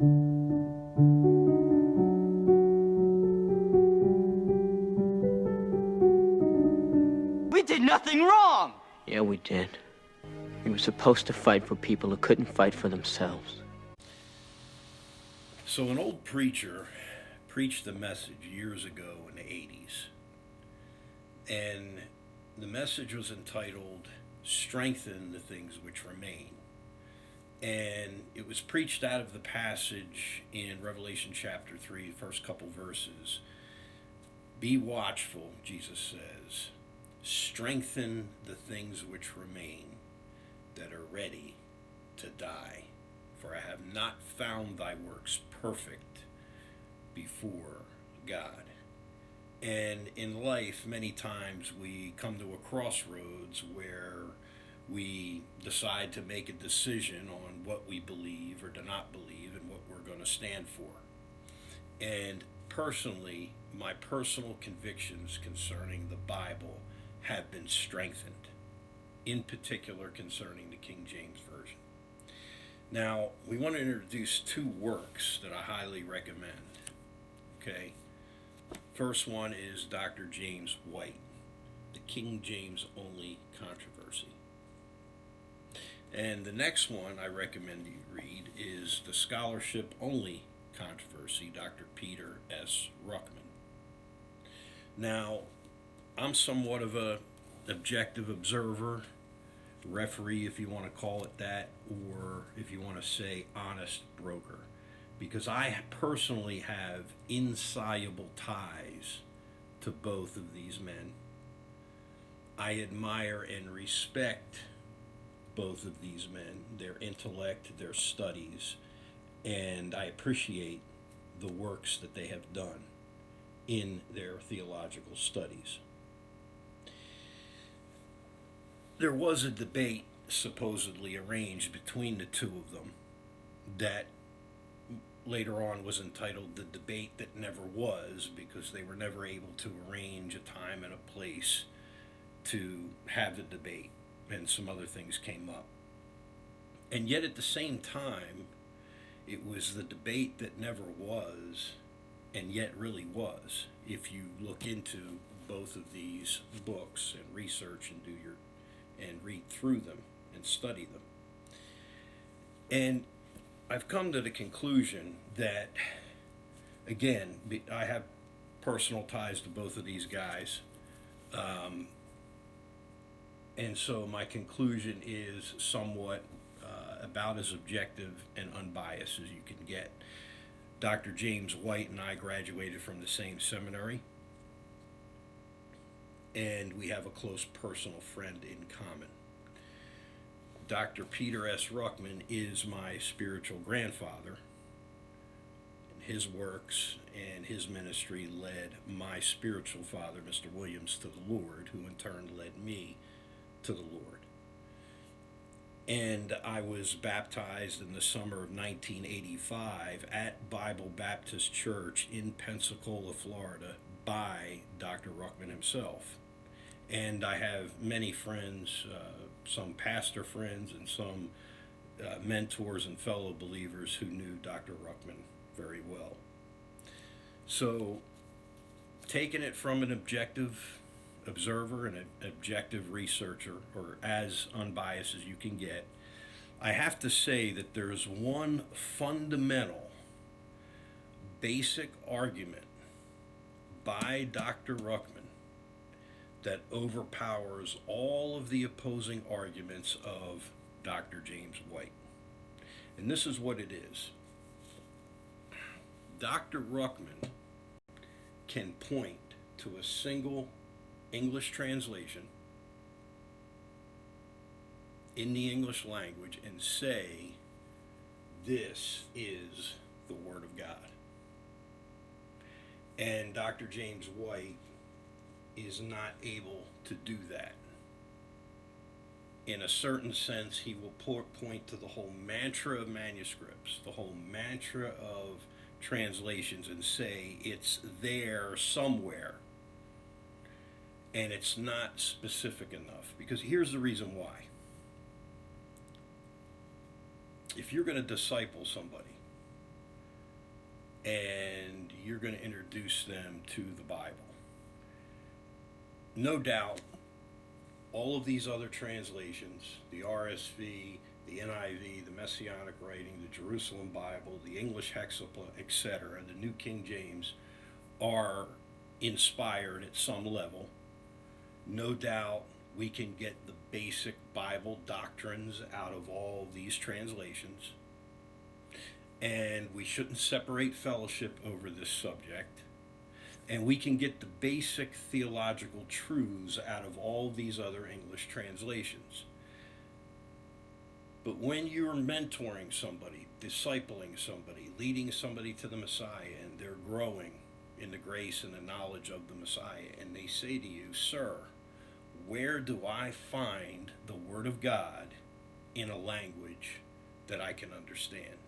We did nothing wrong! Yeah, we did. We were supposed to fight for people who couldn't fight for themselves. So an old preacher preached a message years ago in the 80s. And the message was entitled, "Strengthen the Things Which Remain." And it was preached out of the passage in Revelation chapter 3, the first couple verses. "Be watchful," Jesus says. "Strengthen the things which remain that are ready to die. For I have not found thy works perfect before God." And in life, many times we come to a crossroads where we decide to make a decision on what we believe or do not believe and what we're going to stand for. And personally, my personal convictions concerning the Bible have been strengthened, in particular concerning the King James Version. Now, we want to introduce two works that I highly recommend. Okay? First one is Dr. James White, The King James Only Controversy. And the next one I recommend you read is The Scholarship Only Controversy, Dr. P.Th.S. Ruckman. Now, I'm somewhat of a objective observer, referee if you want to call it that, or if you want to say honest broker, because I personally have insoluble ties to both of these men. I admire and respect both of these men, their intellect, their studies, and I appreciate the works that they have done in their theological studies. There was a debate supposedly arranged between the two of them that later on was entitled The Debate That Never Was, because they were never able to arrange a time and a place to have the debate, and some other things came up. And yet at the same time, it was the debate that never was, and yet really was, if you look into both of these books and research and read through them and study them. And I've come to the conclusion that, again, I have personal ties to both of these guys, and so my conclusion is somewhat about as objective and unbiased as you can get. Dr. James White and I graduated from the same seminary, and we have a close personal friend in common. Dr. P.Th.S. Ruckman is my spiritual grandfather, and his works and his ministry led my spiritual father, Mr. Williams, to the Lord, who in turn led me to the Lord. And I was baptized in the summer of 1985 at Bible Baptist Church in Pensacola, Florida, by Dr. Ruckman himself. And I have many friends, some pastor friends and some mentors and fellow believers who knew Dr. Ruckman very well. So, taking it from an objective observer and an objective researcher, or as unbiased as you can get, I have to say that there is one fundamental, basic argument by Dr. Ruckman that overpowers all of the opposing arguments of Dr. James White. And this is what it is. Dr. Ruckman can point to a single English translation in the English language and say, this is the Word of God. And Dr. James White is not able to do that. In a certain sense, he will point to the whole mantra of manuscripts, the whole mantra of translations, and say it's there somewhere. And it's not specific enough, because here's the reason why. If you're going to disciple somebody, and you're going to introduce them to the Bible. No doubt, all of these other translations, the RSV, the NIV, the Messianic Writing, the Jerusalem Bible, the English Hexapla, etc., the New King James, are inspired at some level. No doubt we can get the basic Bible doctrines out of all these translations. And we shouldn't separate fellowship over this subject. And we can get the basic theological truths out of all these other English translations. But when you're mentoring somebody, discipling somebody, leading somebody to the Messiah, and they're growing in the grace and the knowledge of the Messiah, and they say to you, "Sir, where do I find the Word of God in a language that I can understand?"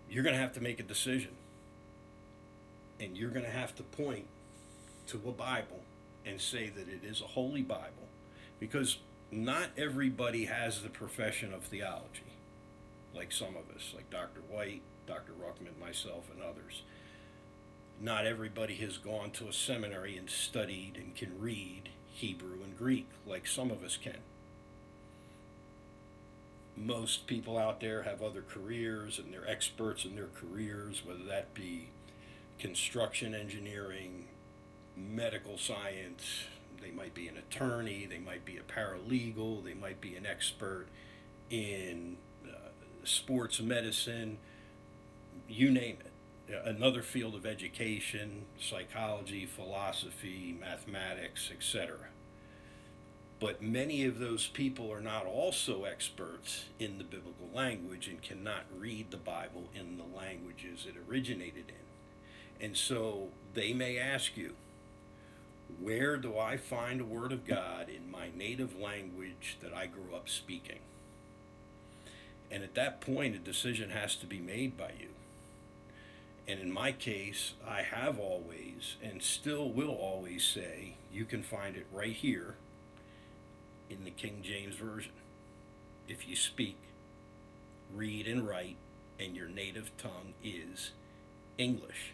You're going to have to make a decision. And you're going to have to point to a Bible and say that it is a holy Bible, because not everybody has the profession of theology, like some of us, like Dr. White, Dr. Ruckman, myself, and others. Not everybody has gone to a seminary and studied and can read Hebrew and Greek, like some of us can. Most people out there have other careers, and they're experts in their careers, whether that be construction engineering, medical science. They might be an attorney, they might be a paralegal, they might be an expert in sports medicine, you name it. Another field of education, psychology, philosophy, mathematics, etc. But many of those people are not also experts in the biblical language and cannot read the Bible in the languages it originated in. And so they may ask you, where do I find the Word of God in my native language that I grew up speaking? And at that point, a decision has to be made by you. And in my case, I have always and still will always say, you can find it right here in the King James Version. If you speak, read, and write, and your native tongue is English.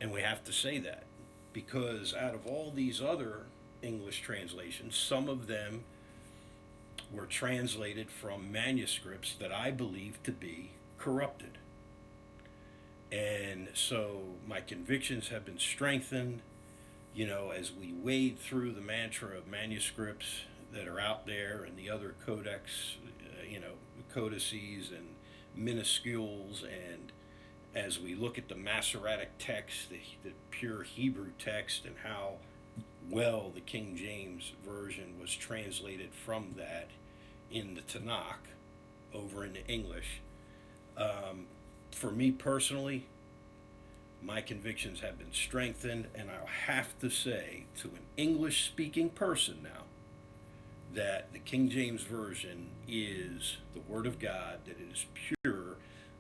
And we have to say that, because out of all these other English translations, some of them were translated from manuscripts that I believe to be corrupted. And so my convictions have been strengthened, as we wade through the mantra of manuscripts that are out there and the other codex, codices and minuscules, and as we look at the Masoretic text, the pure Hebrew text, and how well the King James Version was translated from that in the Tanakh over into English. For me personally, my convictions have been strengthened, and I'll have to say to an English-speaking person now that the King James Version is the Word of God, that it is pure,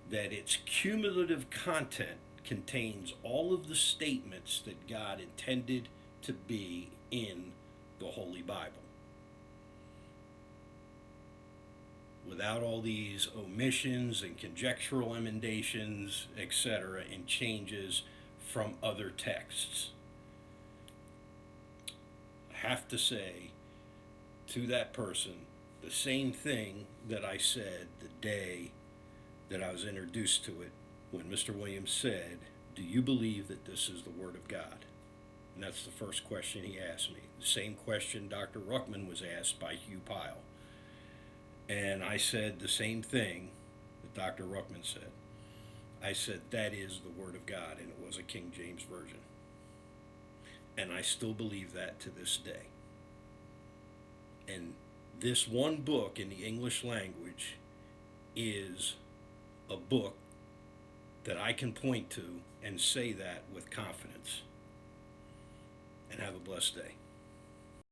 that its cumulative content contains all of the statements that God intended to be in the Holy Bible, without all these omissions and conjectural emendations, etc., and changes from other texts. I have to say to that person the same thing that I said the day that I was introduced to it, when Mr. Williams said, "Do you believe that this is the Word of God?" And that's the first question he asked me. The same question Dr. Ruckman was asked by Hugh Pyle. And I said the same thing that Dr. Ruckman said. I said, that is the Word of God, and it was a King James Version. And I still believe that to this day. And this one book in the English language is a book that I can point to and say that with confidence. And have a blessed day.